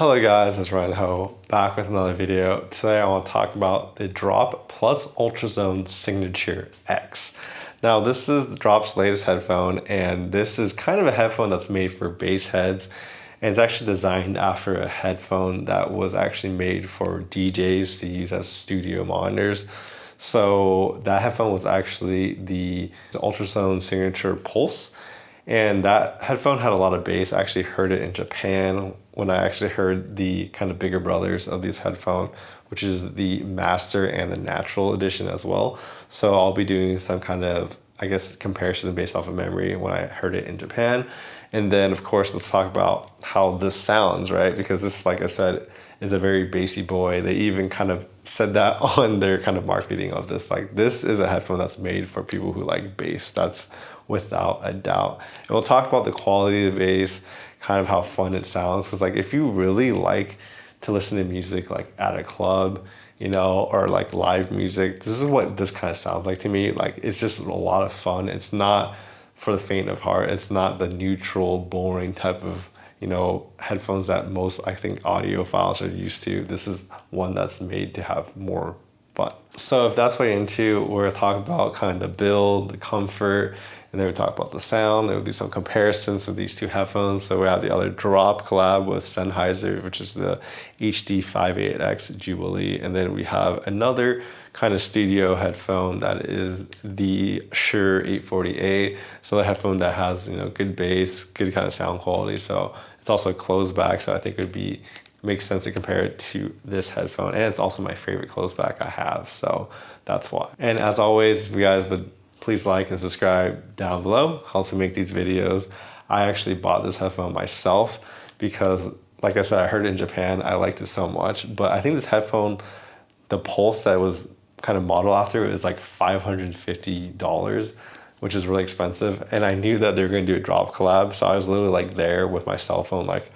Hello guys, it's Ryan Ho back with another video. Today I want to talk about the Drop plus Ultrasone Signature X. Now this is the Drop's latest headphone, and this is kind of a headphone that's made for bass heads, and it's actually designed after a headphone that was actually made for DJs to use as studio monitors. So that headphone was actually the Ultrasone Signature Pulse. And that headphone had a lot of bass. I actually heard it in Japan when I actually heard the kind of bigger brothers of these headphones, which is the Master and the Natural edition as well. So I'll be doing some kind of, I guess, comparison based off of memory when I heard it in Japan. And then, of course, let's talk about how this sounds, right? Because this, like I said, is a very bassy boy. They even kind of said that on their kind of marketing of this. Like, this is a headphone that's made for people who like bass. That's without a doubt. And we'll talk about the quality of the bass, kind of how fun it sounds. Because like, if you really like to listen to music like at a club, you know, or like live music, this is what this kind of sounds like to me. Like, it's just a lot of fun. It's not for the faint of heart. It's not the neutral, boring type of, you know, headphones that most, I think, audiophiles are used to. This is one that's made to have more fun. So if that's what you're into, we're gonna talk about kind of the build, the comfort, and then we talk about the sound, and we'll do some comparisons of these two headphones. So we have the other Drop collab with Sennheiser, which is the HD58x Jubilee. And then we have another kind of studio headphone that is the Shure 840a. So the headphone that has, you know, good bass, good kind of sound quality. So it's also closed back. So I think it would makes sense to compare it to this headphone. And it's also my favorite closed back I have. So that's why. And as always, if you guys would please like and subscribe down below. Helps me make these videos. I actually bought this headphone myself because, like I said, I heard it in Japan. I liked it so much. But I think this headphone, the Pulse that was kind of modeled after, is like $550, which is really expensive. And I knew that they were going to do a Drop collab. So I was literally like there with my cell phone like,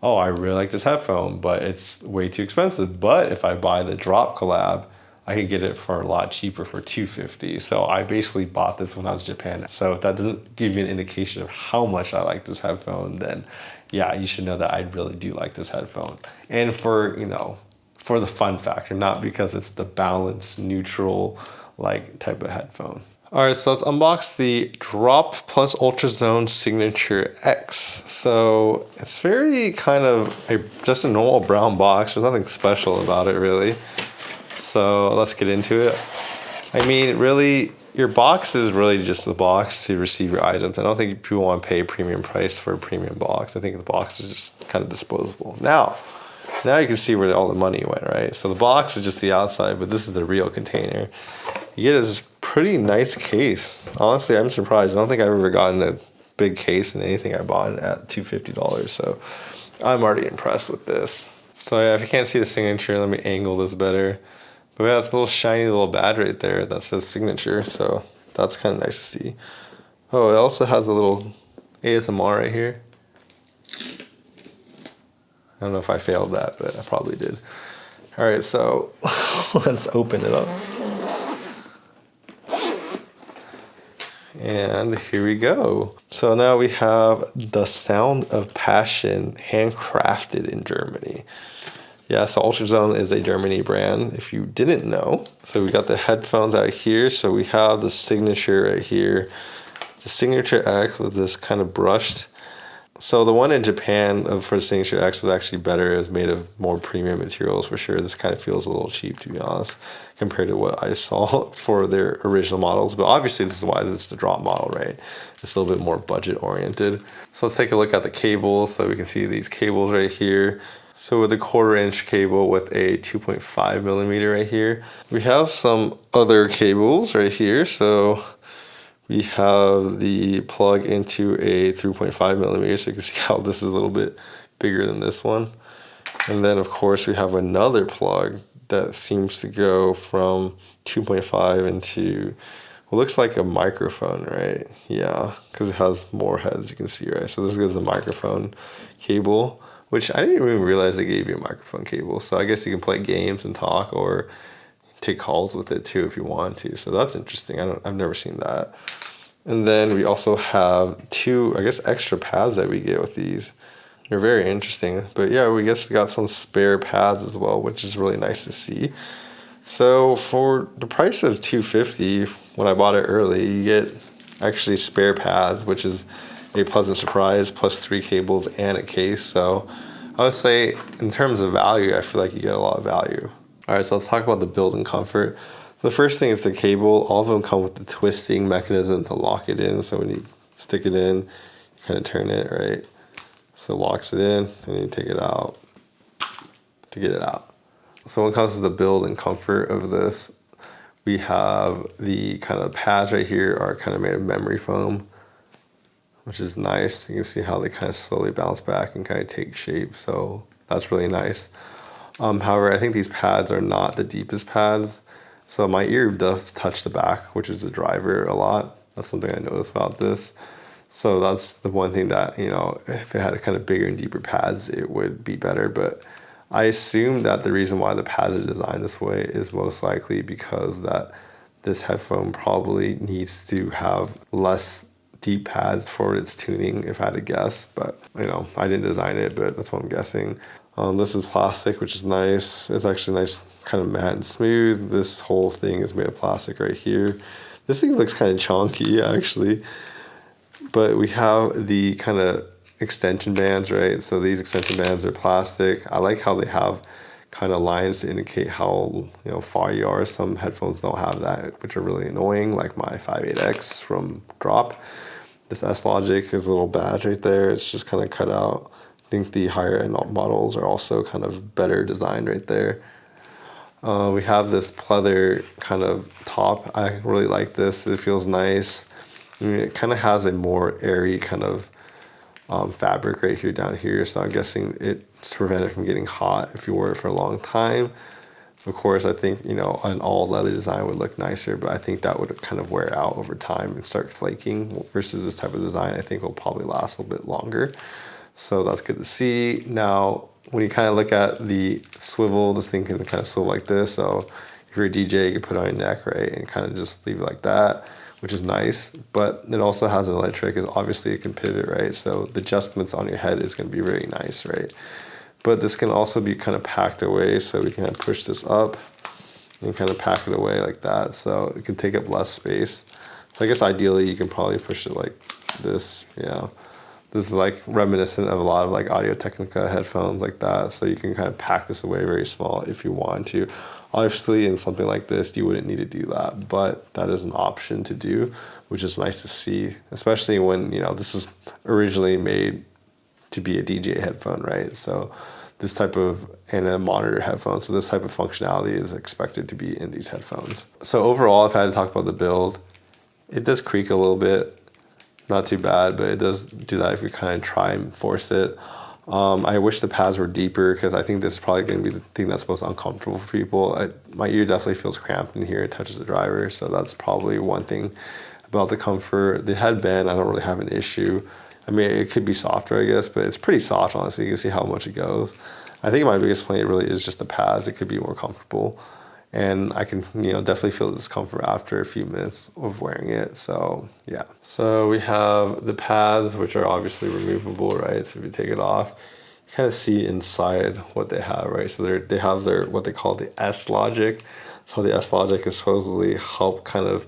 oh, I really like this headphone, but it's way too expensive. But if I buy the Drop collab, I could get it for a lot cheaper for $250. So I basically bought this when I was in Japan. So if that doesn't give you an indication of how much I like this headphone, then yeah, you should know that I really do like this headphone. And for, you know, for the fun factor, not because it's the balanced, neutral, like type of headphone. All right, so let's unbox the Drop plus Ultrasone Signature X. So it's very kind of just a normal brown box. There's nothing special about it really. So let's get into it. I mean, really, your box is really just the box to receive your items. I don't think people want to pay a premium price for a premium box. I think the box is just kind of disposable. Now you can see where all the money went, right? So the box is just the outside, but this is the real container. You get this pretty nice case. Honestly, I'm surprised. I don't think I've ever gotten a big case in anything I bought at $250. So I'm already impressed with this. So yeah, if you can't see the signature, let me angle this better. But yeah, it's a little shiny little badge right there that says signature, so that's kind of nice to see. Oh, it also has a little ASMR right here. I don't know if I failed that, but I probably did. All right, so let's open it up. And here we go. So now we have the Sound of Passion, handcrafted in Germany. Yeah, so Ultrasone is a Germany brand, if you didn't know. So we got the headphones out here. So we have the Signature right here. The Signature X with this kind of brushed. So the one in Japan for the Signature X was actually better. It was made of more premium materials for sure. This kind of feels a little cheap, to be honest, compared to what I saw for their original models. But obviously this is why this is the Drop model, right? It's a little bit more budget oriented. So let's take a look at the cables. So we can see these cables right here. So with a 1/4-inch cable with a 2.5 millimeter right here. We have some other cables right here. So we have the plug into a 3.5 millimeter. So you can see how this is a little bit bigger than this one. And then of course we have another plug that seems to go from 2.5 into what looks like a microphone, right? Yeah, because it has more heads, you can see, right? So this is a microphone cable, which I didn't even realize they gave you a microphone cable. So I guess you can play games and talk or take calls with it too if you want to. So that's interesting. I've never seen that. And then we also have two, I guess, extra pads that we get with these. They're very interesting. But yeah, we guess we got some spare pads as well, which is really nice to see. So for the price of $250, when I bought it early, you get actually spare pads, which is a pleasant surprise, plus 3 cables and a case. So I would say in terms of value, I feel like you get a lot of value. All right, so let's talk about the build and comfort. The first thing is the cable. All of them come with the twisting mechanism to lock it in. So when you stick it in, you kind of turn it, right? So it locks it in, and then you take it out to get it out. So when it comes to the build and comfort of this, we have the kind of pads right here are kind of made of memory foam, which is nice. You can see how they kind of slowly bounce back and kind of take shape. So that's really nice. However, I think these pads are not the deepest pads. So my ear does touch the back, which is the driver a lot. That's something I noticed about this. So that's the one thing that, you know, if it had a kind of bigger and deeper pads, it would be better. But I assume that the reason why the pads are designed this way is most likely because that this headphone probably needs to have less deep pads for its tuning, if I had to guess. But, you know, I didn't design it, but that's what I'm guessing. This is plastic, which is nice. It's actually nice, kind of matte and smooth. This whole thing is made of plastic right here. This thing looks kind of chunky, actually. But we have the kind of extension bands, right? So these extension bands are plastic. I like how they have kind of lines to indicate how, you know, far you are. Some headphones don't have that, which are really annoying, like my 58x from Drop. This S-Logic is a little badge right there. It's just kind of cut out. I think the higher end models are also kind of better designed right there. We have this pleather kind of top. I really like this. It feels nice. I mean, it kind of has a more airy kind of fabric right here down here. So I'm guessing it's prevented from getting hot if you wore it for a long time. Of course, I think, you know, an all leather design would look nicer, but I think that would kind of wear out over time and start flaking versus this type of design. I think will probably last a little bit longer. So that's good to see. Now, when you kind of look at the swivel, this thing can kind of swivel like this. So if you're a DJ, you can put it on your neck, right? And kind of just leave it like that, which is nice. But it also has another trick is obviously it can pivot, right? So the adjustments on your head is going to be really nice, right? But this can also be kind of packed away. So we can kind of push this up and kind of pack it away like that. So it can take up less space. So I guess ideally you can probably push it like this, yeah. This is like reminiscent of a lot of like Audio-Technica headphones like that. So you can kind of pack this away very small if you want to. Obviously in something like this, you wouldn't need to do that, but that is an option to do, which is nice to see, especially when, you know, this is originally made to be a DJ headphone, right? So this type of, and a monitor headphone. So this type of functionality is expected to be in these headphones. So overall, if I had to talk about the build, it does creak a little bit. Not too bad, but it does do that if you kind of try and force it. I wish the pads were deeper because I think this is probably going to be the thing that's most uncomfortable for people. My ear definitely feels cramped in here. It touches the driver, so that's probably one thing about the comfort. The headband, I don't really have an issue. I mean, it could be softer, I guess, but it's pretty soft, honestly. You can see how much it goes. I think my biggest complaint really is just the pads. It could be more comfortable. And I can, you know, definitely feel the discomfort after a few minutes of wearing it. So yeah. So we have the pads, which are obviously removable, right? So if you take it off, you kind of see inside what they have, right? So they have their what they call the S-Logic. So the S-Logic is supposedly help kind of,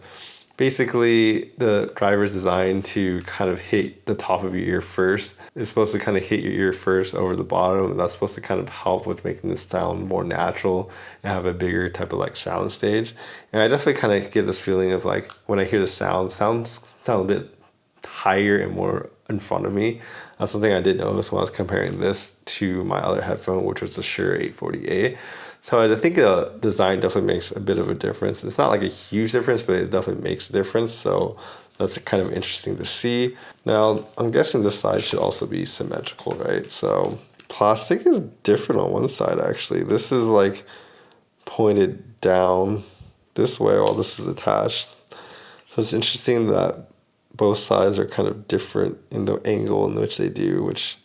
basically the driver is designed to kind of hit the top of your ear first. It's supposed to kind of hit your ear first over the bottom, and that's supposed to kind of help with making this sound more natural and have a bigger type of like sound stage. And I definitely kind of get this feeling of like when I hear the sounds sound a bit higher and more in front of me. That's something I did notice when I was comparing this to my other headphone, which was the Shure 840a. So I think the design definitely makes a bit of a difference. It's not like a huge difference, but it definitely makes a difference. So that's kind of interesting to see. Now, I'm guessing this side should also be symmetrical, right? So plastic is different on one side, actually. This is like pointed down this way while this is attached. So it's interesting that both sides are kind of different in the angle in which they do, which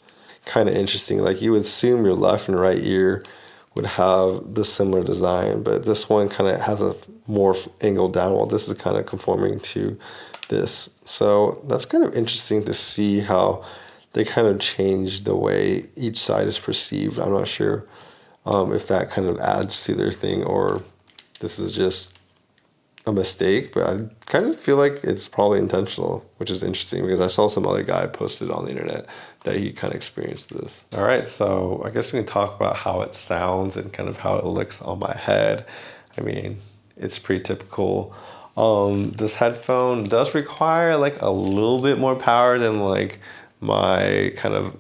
kind of interesting. Like you would assume your left and right ear would have the similar design, but this one kind of has a more angle down while this is kind of conforming to this. So that's kind of interesting to see how they kind of change the way each side is perceived. I'm not sure if that kind of adds to their thing or this is just a mistake, but I kind of feel like it's probably intentional, which is interesting because I saw some other guy posted on the internet that he kind of experienced this. All right, so I guess we can talk about how it sounds and kind of how it looks on my head. I mean, it's pretty typical. This headphone does require like a little bit more power than like my kind of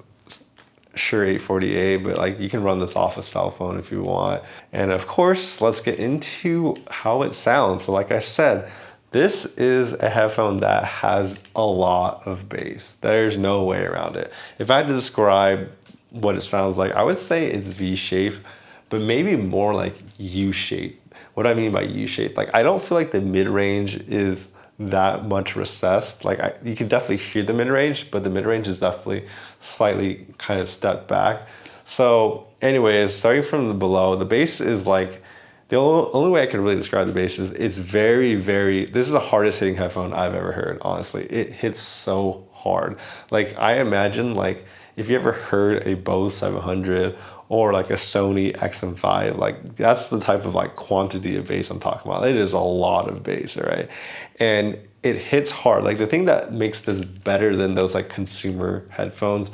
Shure 840a, but like you can run this off a cell phone if you want. And of course, let's get into how it sounds. So like I said, this is a headphone that has a lot of bass. There's no way around it. If I had to describe what it sounds like, I would say it's V-shaped, but maybe more like U-shaped. What I mean by U-shaped, like I don't feel like the mid-range is that much recessed. Like you can definitely hear the mid-range, but the mid-range is definitely slightly kind of stepped back. So anyways, starting from the below, the bass is like, the only way I can really describe the bass is it's very, this is the hardest hitting headphone I've ever heard, honestly. It hits so hard. Like I imagine like if you ever heard a Bose 700 or like a Sony XM5, like that's the type of like quantity of bass I'm talking about. It is a lot of bass, right? And it hits hard. Like the thing that makes this better than those like consumer headphones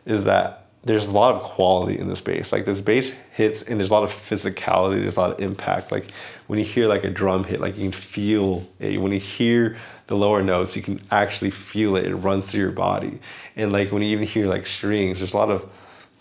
is that there's a lot of quality in this bass. Like this bass hits and there's a lot of physicality, there's a lot of impact. Like when you hear like a drum hit, like you can feel it. When you hear the lower notes, you can actually feel it. It runs through your body. And like when you even hear like strings, there's a lot of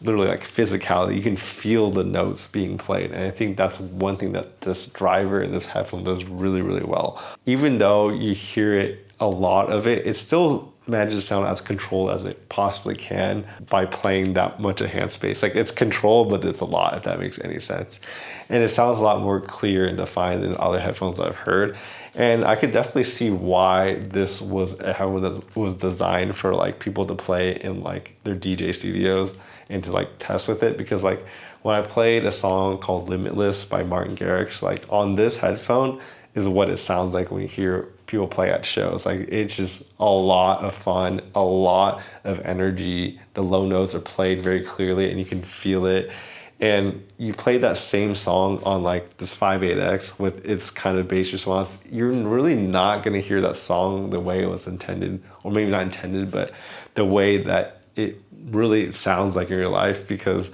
literally like physicality. You can feel the notes being played. And I think that's one thing that this driver and this headphone does really, really well. Even though you hear it, a lot of it, it still manages to sound as controlled as it possibly can by playing that much of hand space. Like it's controlled, but it's a lot, if that makes any sense. And it sounds a lot more clear and defined than other headphones I've heard. And I could definitely see why this was a headphone that was designed for like people to play in like their DJ studios and to like test with it. Because like when I played a song called Limitless by Martin Garrix, like on this headphone is what it sounds like when you hear people play at shows. Like it's just a lot of fun, a lot of energy. The low notes are played very clearly and you can feel it. And you play that same song on like this 58X with its kind of bass response, you're really not gonna hear that song the way it was intended, or maybe not intended, but the way that it really sounds like in your life, because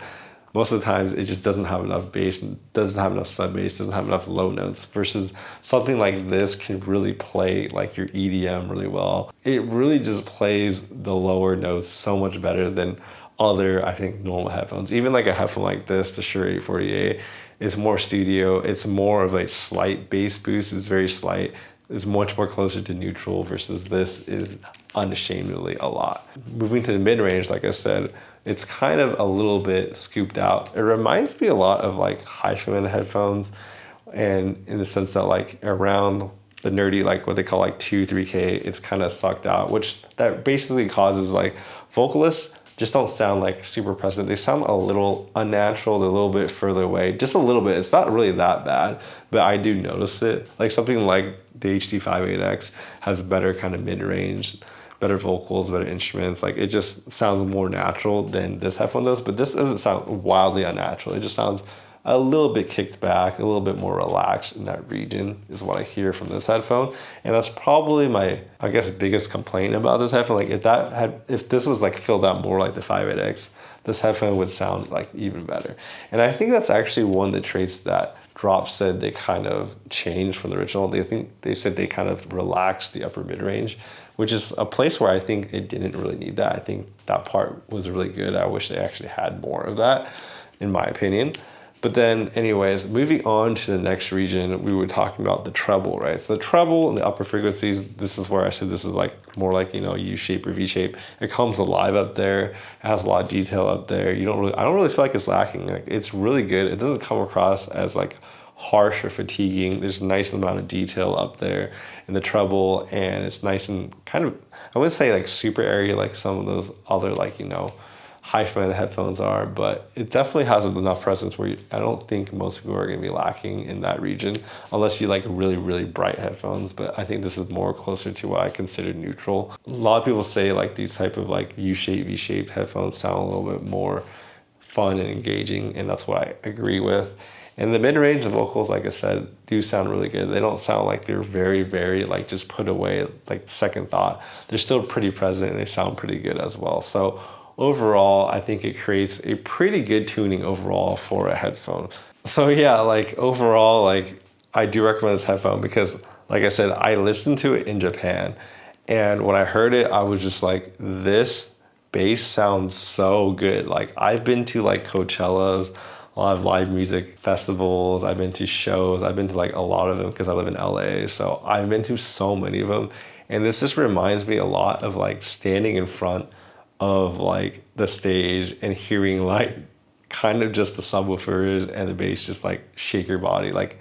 most of the times it just doesn't have enough bass, doesn't have enough sub bass, doesn't have enough low notes, versus something like this can really play like your EDM really well. It really just plays the lower notes so much better than other, I think, normal headphones. Even like a headphone like this, the Shure 840a, is more studio. It's more of a slight bass boost. It's very slight. It's much more closer to neutral, versus this is unashamedly a lot. Moving to the mid-range, like I said, it's kind of a little bit scooped out. It reminds me a lot of like hi-fi headphones, and in the sense that like around the nerdy, like what they call like 2-3K, it's kind of sucked out, which that basically causes like vocalists just don't sound like super present. They sound a little unnatural. They're a little bit further away, just a little bit. It's not really that bad, but I do notice it. Like something like the HD58x has better kind of mid-range, better vocals, better instruments. Like it just sounds more natural than this headphone does, but this doesn't sound wildly unnatural. It just sounds a little bit kicked back, a little bit more relaxed in that region is what I hear from this headphone. And that's probably my, I guess, biggest complaint about this headphone. Like if this was like filled out more like the 58X, this headphone would sound like even better. And I think that's actually one of the traits that Drop said they kind of changed from the original. They said they kind of relaxed the upper mid-range, which is a place where I think it didn't really need that. I think that part was really good. I wish they actually had more of that, in my opinion. But then anyways, moving on to the next region, we were talking about the treble, right? So the treble and the upper frequencies, this is where I said this is like more like, you know, U-shape or V-shape. It comes alive up there. It has a lot of detail up there. I don't really feel like it's lacking. Like it's really good. It doesn't come across as like harsh or fatiguing. There's a nice amount of detail up there in the treble, and it's nice and kind of, I wouldn't say like super airy like some of those other like, you know, hi-fi headphones are, but it definitely has enough presence where I don't think most people are going to be lacking in that region unless you like really, really bright headphones. But I think this is more closer to what I consider neutral. A lot of people say like these type of like U-shaped, V-shaped headphones sound a little bit more fun and engaging, and that's what I agree with. And the mid-range vocals, like I said, do sound really good. They don't sound like they're very, very like just put away, like second thought. They're still pretty present and they sound pretty good as well. So overall, I think it creates a pretty good tuning overall for a headphone. So yeah, like overall, like I do recommend this headphone because like I said, I listened to it in Japan, and when I heard it, I was just like, this bass sounds so good. Like I've been to like Coachella's, a lot of live music festivals. I've been to shows. I've been to like a lot of them because I live in LA. So I've been to so many of them. And this just reminds me a lot of like standing in front of like the stage and hearing like kind of just the subwoofers and the bass just like shake your body. Like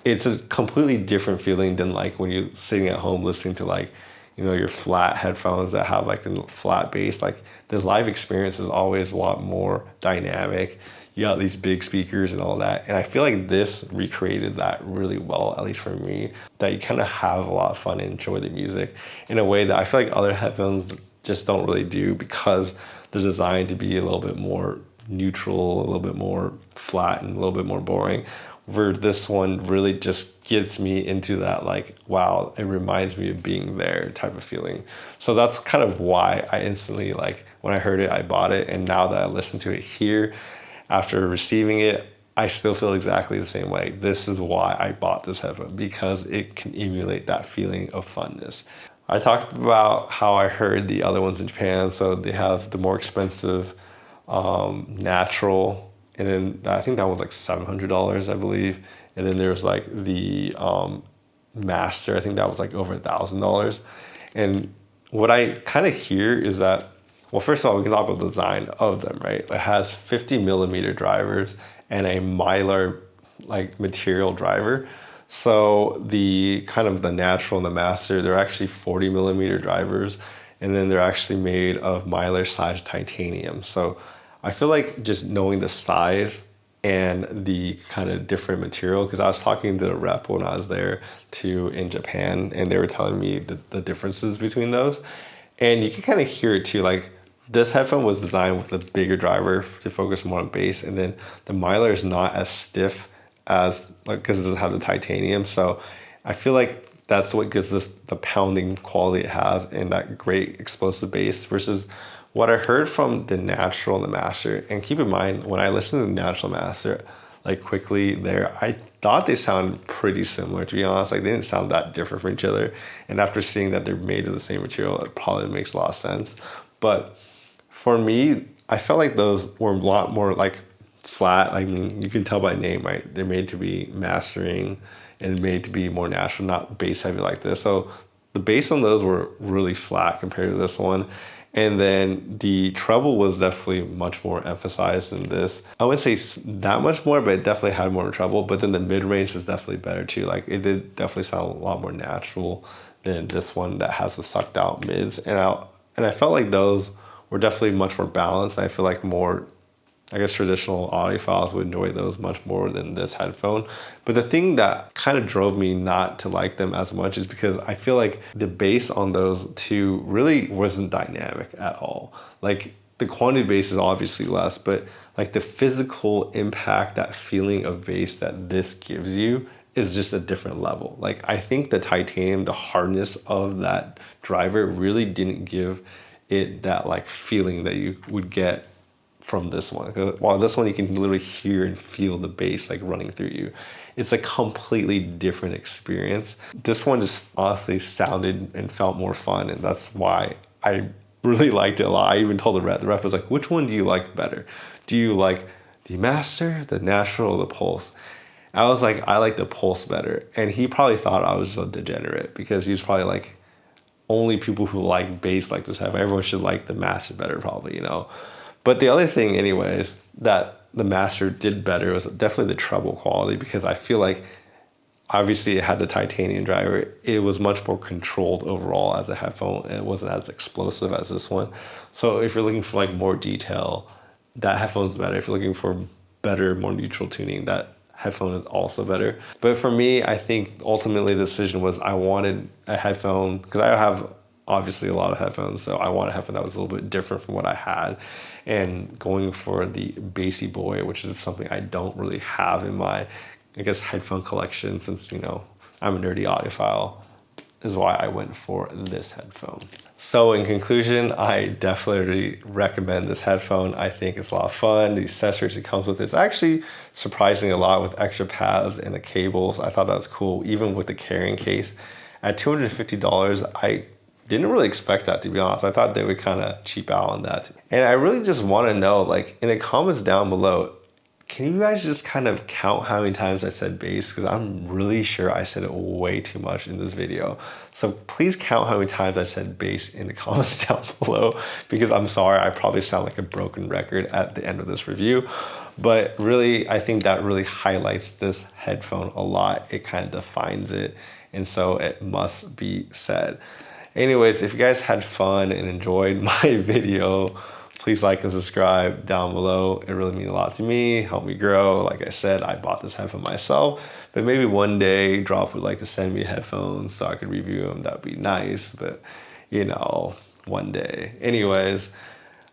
it's a completely different feeling than like when you're sitting at home listening to like, you know, your flat headphones that have like a flat bass. Like the live experience is always a lot more dynamic. You got these big speakers and all that. And I feel like this recreated that really well, at least for me, that you kind of have a lot of fun and enjoy the music in a way that I feel like other headphones just don't really do because they're designed to be a little bit more neutral, a little bit more flat and a little bit more boring. Where this one really just gets me into that like, wow, it reminds me of being there type of feeling. So that's kind of why I instantly like, when I heard it, I bought it. And now that I listen to it here, after receiving it, I still feel exactly the same way. This is why I bought this headphone, because it can emulate that feeling of funness. I talked about how I heard the other ones in Japan. So they have the more expensive natural, and then I think that was like $700, I believe. And then there's like the master, I think that was like over $1,000. And what I kind of hear is that, well, first of all, we can talk about the design of them, right? It has 50 millimeter drivers and a mylar like material driver. So the kind of the natural and the master, they're actually 40 millimeter drivers, and then they're actually made of mylar / titanium. So I feel like just knowing the size and the kind of different material, because I was talking to the rep when I was there too in Japan, and they were telling me the differences between those. And you can kind of hear it too, like this headphone was designed with a bigger driver to focus more on bass, and then the mylar is not as stiff as, like, because it doesn't have the titanium. So I feel like that's what gives this the pounding quality it has and that great explosive bass versus what I heard from the natural and the master. And keep in mind, when I listened to the natural master, like quickly there, I thought they sounded pretty similar, to be honest. Like they didn't sound that different from each other. And after seeing that they're made of the same material, it probably makes a lot of sense. But for me, I felt like those were a lot more like flat. I mean, you can tell by name, right? They're made to be mastering and made to be more natural, not bass heavy like this. So the bass on those were really flat compared to this one. And then the treble was definitely much more emphasized than this. I wouldn't say that much more, but it definitely had more treble. But then the mid-range was definitely better too. Like it did definitely sound a lot more natural than this one that has the sucked out mids. And I felt like those were definitely much more balanced. I feel like more, I guess, traditional audiophiles would enjoy those much more than this headphone. But the thing that kind of drove me not to like them as much is because I feel like the bass on those two really wasn't dynamic at all. Like the quantity of bass is obviously less, but like the physical impact, that feeling of bass that this gives you is just a different level. Like I think the titanium, the hardness of that driver really didn't give it that like feeling that you would get from this one. While this one you can literally hear and feel the bass like running through you. It's a completely different experience. This one just honestly sounded and felt more fun, and that's why I really liked it a lot. I even told the rep was like, which one do you like better? Do you like the master, the natural, or the pulse? I was like, I like the pulse better. And he probably thought I was a degenerate because he was probably like, only people who like bass like this have. Everyone should like the master better, probably, you know. But the other thing, anyways, that the master did better was definitely the treble quality, because I feel like Obviously, it had the titanium driver. It was much more controlled overall as a headphone, and it wasn't as explosive as this one. So if you're looking for like more detail, that headphone's better. If you're looking for better, more neutral tuning, that headphone is also better. But for me, I think ultimately the decision was I wanted a headphone, because I have obviously a lot of headphones, so I wanted a headphone that was a little bit different from what I had. And going for the Bassy Boy, which is something I don't really have in my, I guess, headphone collection, since, you know, I'm a nerdy audiophile, is why I went for this headphone. So in conclusion, I definitely recommend this headphone. I think it's a lot of fun. The accessories it comes with is actually surprisingly a lot, with extra pads and the cables. I thought that was cool, even with the carrying case. At $250, I didn't really expect that, to be honest. I thought they would kind of cheap out on that. And I really just want to know, like, in the comments down below, can you guys just kind of count how many times I said bass? Because I'm really sure I said it way too much in this video. So please count how many times I said bass in the comments down below, because I'm sorry, I probably sound like a broken record at the end of this review. But really, I think that really highlights this headphone a lot. It kind of defines it. And so it must be said. Anyways, if you guys had fun and enjoyed my video, please like and subscribe down below. It really means a lot to me, help me grow. Like I said, I bought this headphone myself, but maybe one day Drop would like to send me headphones so I could review them. That would be nice, but you know, one day. Anyways,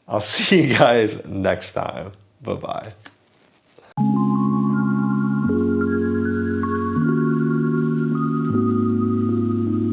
I'll see you guys next time. Bye-bye.